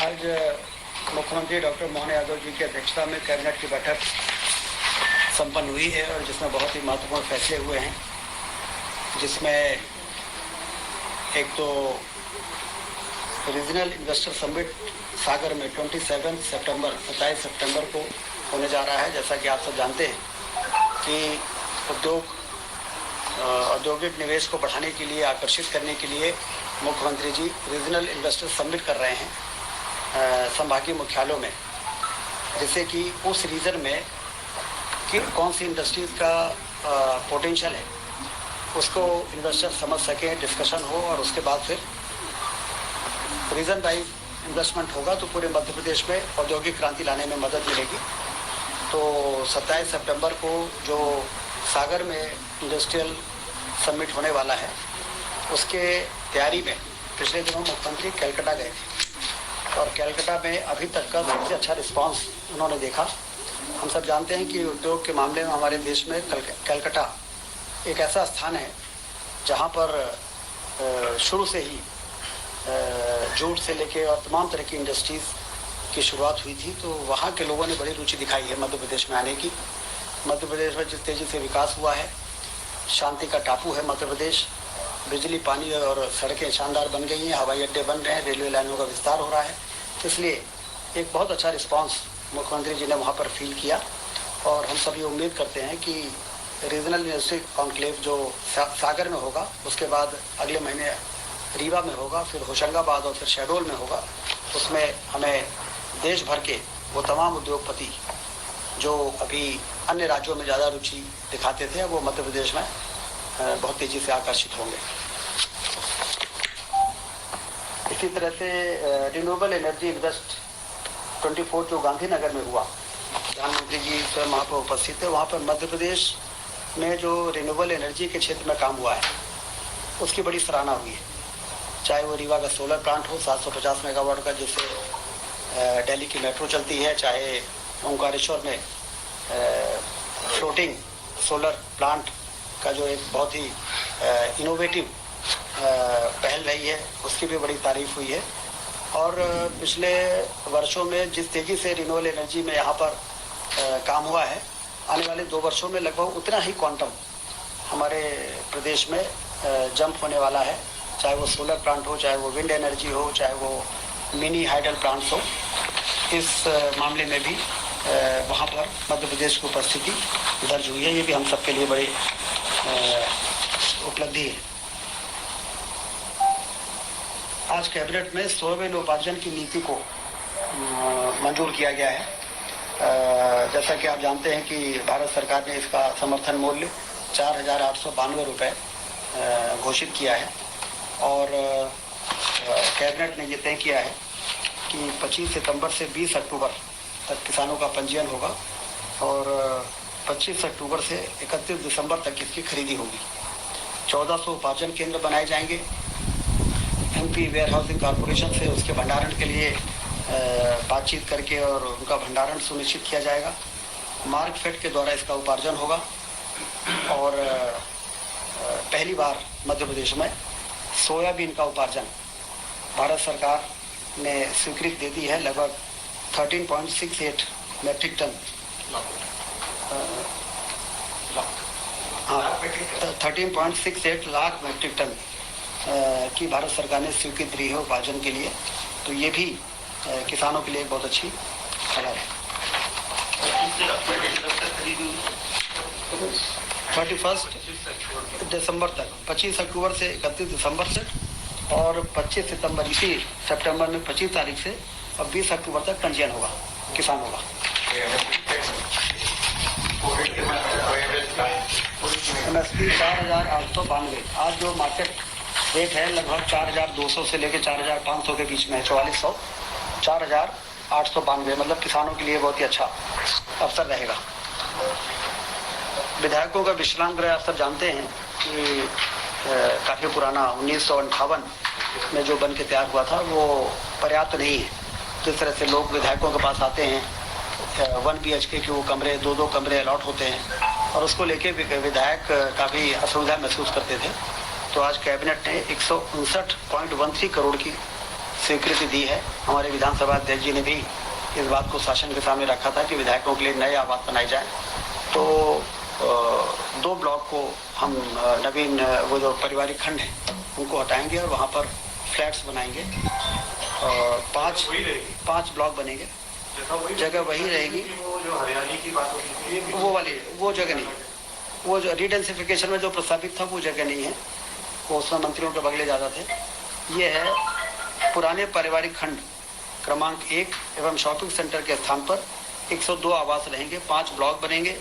आज मुख्यमंत्री डॉक्टर मोहन यादव जी की अध्यक्षता में कैबिनेट की बैठक संपन्न हुई है और जिसमें बहुत ही महत्वपूर्ण फैसले हुए हैं, जिसमें एक तो रीजनल इन्वेस्टर समिट सागर में 27 सितंबर को होने जा रहा है। जैसा कि आप सब जानते हैं कि औद्योगिक निवेश को बढ़ाने के लिए, आकर्षित करने के लिए मुख्यमंत्री जी रीजनल इन्वेस्टर समिट कर रहे हैं संभागीय मुख्यालयों में, जिससे कि उस रीजन में कि कौन सी इंडस्ट्रीज का पोटेंशियल है उसको इन्वेस्टर समझ सकें, डिस्कशन हो और उसके बाद फिर रीजन वाइज इन्वेस्टमेंट होगा तो पूरे मध्य प्रदेश में औद्योगिक क्रांति लाने में मदद मिलेगी। तो 27 सितंबर को जो सागर में इंडस्ट्रियल समिट होने वाला है, उसके तैयारी में पिछले दिनों मुख्यमंत्री कलकत्ता गए थे और कलकत्ता में अभी तक का सबसे अच्छा रिस्पांस उन्होंने देखा। हम सब जानते हैं कि उद्योग के मामले में हमारे देश में कलकत्ता एक ऐसा स्थान है जहां पर शुरू से ही जूट से लेके और तमाम तरह की इंडस्ट्रीज़ की शुरुआत हुई थी। तो वहाँ के लोगों ने बड़ी रुचि दिखाई है मध्य प्रदेश में आने की। मध्य प्रदेश में जिस तेज़ी से विकास हुआ है, शांति का टापू है मध्य प्रदेश, बिजली, पानी और सड़कें शानदार बन गई हैं, हवाई अड्डे बन रहे हैं, रेलवे लाइनों का विस्तार हो रहा है। इसलिए एक बहुत अच्छा रिस्पांस मुख्यमंत्री जी ने वहाँ पर फील किया और हम सभी उम्मीद करते हैं कि रीजनल यूनिवर्सिटी कॉन्क्लेव जो सागर में होगा, उसके बाद अगले महीने रीवा में होगा, फिर होशंगाबाद और फिर शहडोल में होगा। उसमें हमें देश भर के वो तमाम उद्योगपति जो अभी अन्य राज्यों में ज़्यादा रुचि दिखाते थे, वो मध्य प्रदेश में बहुत तेज़ी से आकर्षित होंगे। इसी तरह से रिन्यूएबल एनर्जी इन्वेस्ट 24 जो गांधीनगर में हुआ, प्रधानमंत्री जी स्वयं वहाँ पर उपस्थित थे। वहाँ पर मध्य प्रदेश में जो रिन्यूएबल एनर्जी के क्षेत्र में काम हुआ है, उसकी बड़ी सराहना हुई है। चाहे वो रीवा का सोलर प्लांट हो 750 मेगावाट का, जिससे दिल्ली की मेट्रो चलती है, चाहे ओंकारेश्वर में फ्लोटिंग सोलर प्लांट का जो एक बहुत ही इनोवेटिव पहल रही है, उसकी भी बड़ी तारीफ हुई है। और पिछले वर्षों में जिस तेज़ी से रिन्यूएबल एनर्जी में यहाँ पर काम हुआ है, आने वाले 2 वर्षों में लगभग उतना ही क्वांटम हमारे प्रदेश में जंप होने वाला है। चाहे वो सोलर प्लांट हो, चाहे वो विंड एनर्जी हो, चाहे वो मिनी हाइडल प्लांट्स हो, इस मामले में भी वहाँ पर मध्य प्रदेश की उपस्थिति दर्ज हुई है। ये भी हम सबके लिए बड़ी उपलब्धि है। आज कैबिनेट में सोयाबीन उपार्जन की नीति को मंजूर किया गया है। जैसा कि आप जानते हैं कि भारत सरकार ने इसका समर्थन मूल्य 4,892 रुपये घोषित किया है और कैबिनेट ने ये तय किया है कि 25 सितंबर से 20 अक्टूबर तक किसानों का पंजीयन होगा और 25 अक्टूबर से 31 दिसंबर तक इसकी खरीदी होगी। 1400 उपार्जन केंद्र बनाए जाएंगे। एमपी वेयर हाउसिंग कॉरपोरेशन से उसके भंडारण के लिए बातचीत करके और उनका भंडारण सुनिश्चित किया जाएगा। मार्कफेड के द्वारा इसका उपार्जन होगा और पहली बार मध्य प्रदेश में सोयाबीन का उपार्जन भारत सरकार ने स्वीकृति दे दी है। लगभग 13.68 metric ton 13.68 lakh metric ton की भारत सरकार ने स्वीकृति दी है उपार्जन के लिए। तो ये भी किसानों के लिए बहुत अच्छी खबर है। 31 दिसंबर तक, 25 अक्टूबर से 31 दिसंबर तक और 25 सितंबर, इसी सितंबर में 25 तारीख से और 20 अक्टूबर तक पंजीयन होगा किसानों का। MSP 4,892। आज जो मार्केट रेट है लगभग 4,200 से लेकर 4,500 के बीच में है। 4400 4,892, मतलब किसानों के लिए बहुत ही अच्छा अवसर रहेगा। विधायकों का विश्राम गृह आप सब जानते हैं कि काफ़ी पुराना 1958 में जो बन के तैयार हुआ था, वो पर्याप्त नहीं है। जिस तरह से लोग विधायकों के पास आते हैं, 1 BHK के वो कमरे, 2-2 कमरे अलॉट होते हैं और उसको लेके विधायक काफ़ी असुविधा महसूस करते थे। तो आज कैबिनेट ने 159.13 करोड़ की स्वीकृति दी है। हमारे विधानसभा अध्यक्ष जी ने भी इस बात को शासन के सामने रखा था कि विधायकों के लिए नए आवास बनाए जाए। तो 2 ब्लॉक को हम नवीन वो जो पारिवारिक खंड है उनको हटाएंगे और वहाँ पर फ्लैट्स बनाएंगे और 5 ब्लॉक बनेंगे। जगह वही रहेगी, वो जो हरियाली की बात होती है वो वाली वो जगह नहीं, वो जो रीडेंसिफिकेशन में जो प्रस्तावित था वो जगह नहीं है, वो उसमें मंत्रियों के बगले ज़्यादा थे। ये है पुराने पारिवारिक खंड क्रमांक 1 एवं शॉपिंग सेंटर के स्थान पर 102 आवास रहेंगे, 5 ब्लॉक बनेंगे,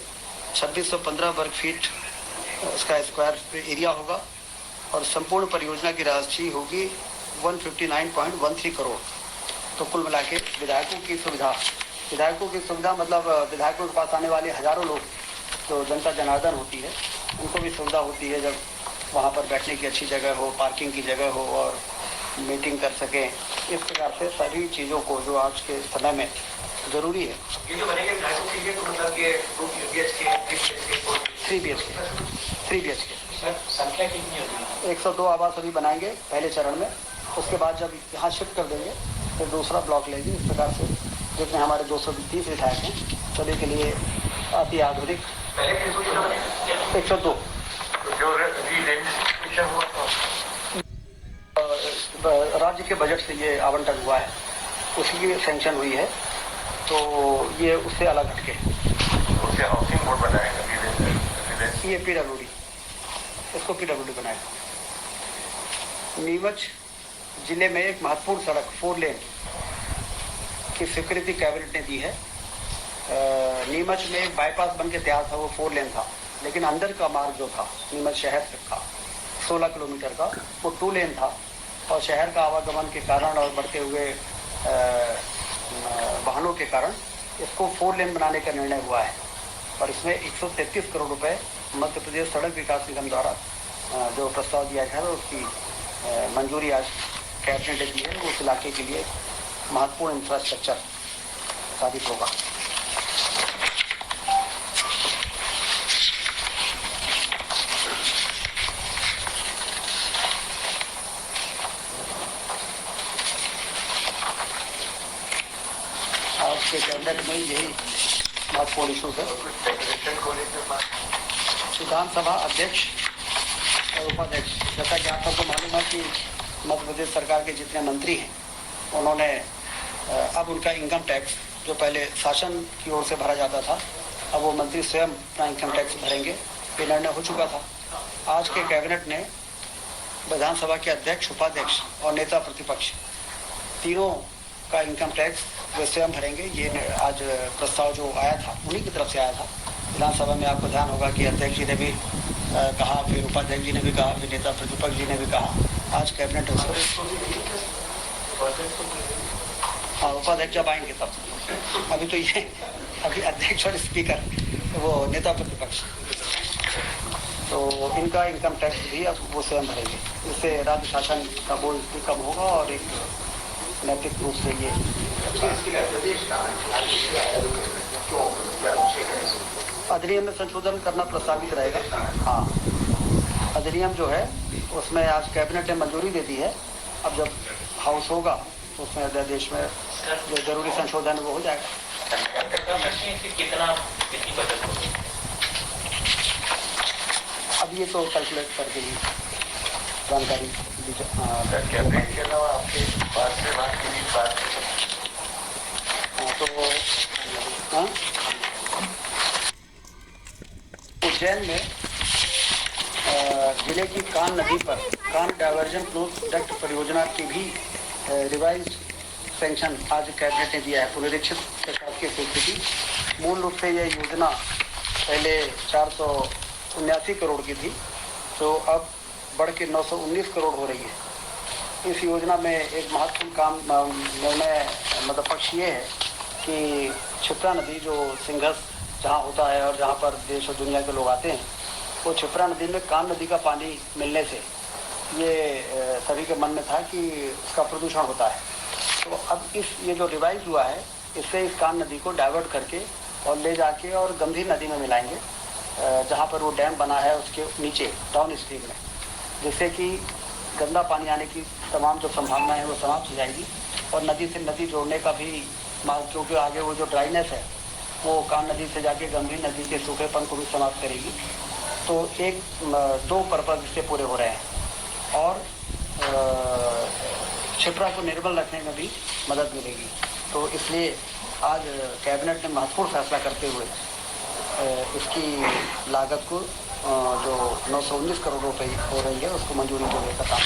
2615 वर्ग फीट उसका स्क्वायर एरिया होगा और संपूर्ण परियोजना की राशि होगी 159.13 करोड़। तो कुल मिला के विधायकों की सुविधा मतलब विधायकों के पास आने वाले हजारों लोग जो जनता जनार्दन होती है उनको भी सुविधा होती है जब वहाँ पर बैठने की अच्छी जगह हो, पार्किंग की जगह हो और मीटिंग कर सकें। इस प्रकार से सभी चीज़ों को जो आज के समय में ज़रूरी है। ये जो बनेंगे विधायकों के लिए तो मतलब ये 3 BHK संख्या कितनी होगी? 102 आवास अभी बनाएंगे पहले चरण में, उसके बाद जब यहाँ शिफ्ट कर देंगे फिर दूसरा ब्लॉक लेंगे। इस प्रकार से जितने हमारे 230 विधायक हैं सभी के लिए अति आधुनिक 102 राज्य के बजट से ये आवंटन हुआ है, उसी की सैंक्शन हुई है, तो ये उससे अलग हटके हाउसिंग बोर्ड बनाएगा ये PWD, इसको PWD बनाएगा। नीमच जिले में एक महत्वपूर्ण सड़क 4 लेन की स्वीकृति कैबिनेट ने दी है। नीमच में एक बाईपास बन के तैयार था, वो 4 लेन था, लेकिन अंदर का मार्ग जो था नीमच शहर तक का 16 किलोमीटर का वो 2 लेन था और शहर का आवागमन के कारण और बढ़ते हुए वाहनों के कारण इसको 4 लेन बनाने का निर्णय हुआ है और इसमें 133 करोड़ रुपए मध्य प्रदेश सड़क विकास निगम द्वारा जो प्रस्ताव दिया गया है उसकी मंजूरी आज कैबिनेट ने दी है। उस इलाके के लिए महत्वपूर्ण इंफ्रास्ट्रक्चर साबित होगा। आज के कैबिनेट में यही महत्वपूर्ण इशूज है। विधानसभा अध्यक्ष और उपाध्यक्ष, जैसा कि आप सबको मालूम है कि मध्य प्रदेश सरकार के जितने मंत्री हैं उन्होंने अब उनका इनकम टैक्स जो पहले शासन की ओर से भरा जाता था, अब वो मंत्री स्वयं अपना इनकम टैक्स भरेंगे। ये निर्णय हो चुका था। आज के कैबिनेट ने विधानसभा के अध्यक्ष, उपाध्यक्ष और नेता प्रतिपक्ष तीनों का इनकम टैक्स वे स्वयं भरेंगे। ये आज प्रस्ताव जो आया था उन्हीं की तरफ से आया था। विधानसभा में आपको ध्यान होगा कि अध्यक्ष जी ने भी कहा, फिर उपाध्यक्ष जी ने भी कहा, फिर नेता प्रतिपक्ष जी ने भी कहा। आज कैबिनेट उसको हाँ उपाध्यक्ष जब आएंगे तब, अभी तो ये अभी अध्यक्ष और स्पीकर वो नेता प्रतिपक्ष, तो इनका इनकम टैक्स भी अब वो स्वयं भरेंगे। इससे राज्य शासन का बोझ भी कम होगा और एक नैतिक रूप से ये अधिनियम में संशोधन करना प्रस्तावित रहेगा। हाँ, अधिनियम जो है उसमें आज कैबिनेट ने मंजूरी दे दी है। अब जब हाउस होगा तो उसमें अध्यादेश में जो जरूरी संशोधन वो हो जाएगा। अब ये तो कैलकुलेट करके ही जानकारी तो उज्जैन में जिले की कान नदी पर कान डायवर्जन प्रोजेक्ट परियोजना की भी रिवाइज सैंक्शन आज कैबिनेट ने दिया है। पुनरीक्षित प्रशासकीय स्वीकृति। मूल रूप से यह योजना पहले 479 करोड़ की थी, तो अब बढ़ के 919 करोड़ हो रही है। इस योजना में एक महत्वपूर्ण काम निर्णय मतलब पक्ष ये है कि क्षिप्रा नदी जो सिंघस जहाँ होता है और जहाँ पर देश और दुनिया के लोग आते हैं, वो क्षिप्रा नदी में कान नदी का पानी मिलने से ये सभी के मन में था कि उसका प्रदूषण होता है। तो अब ये जो रिवाइज हुआ है इससे इस कान नदी को डाइवर्ट करके और ले जाके और गंभीर नदी में मिलाएंगे, जहाँ पर वो डैम बना है उसके नीचे डाउन स्ट्रीम में, जिससे कि गंदा पानी आने की तमाम जो संभावना है वो समाप्त हो जाएगी और नदी से नदी जोड़ने का भी क्योंकि आगे वो जो ड्राइनेस है वो कान नदी से जाके गंभीर नदी के सूखेपन को भी समाप्त करेगी। तो एक दो पर्पज इससे पूरे हो रहे हैं और क्षिप्रा को निर्मल रखने में भी मदद मिलेगी। तो इसलिए आज कैबिनेट ने महत्वपूर्ण फैसला करते हुए इसकी लागत को जो 919 करोड़ रुपए हो रही है उसको मंजूरी देने का काम।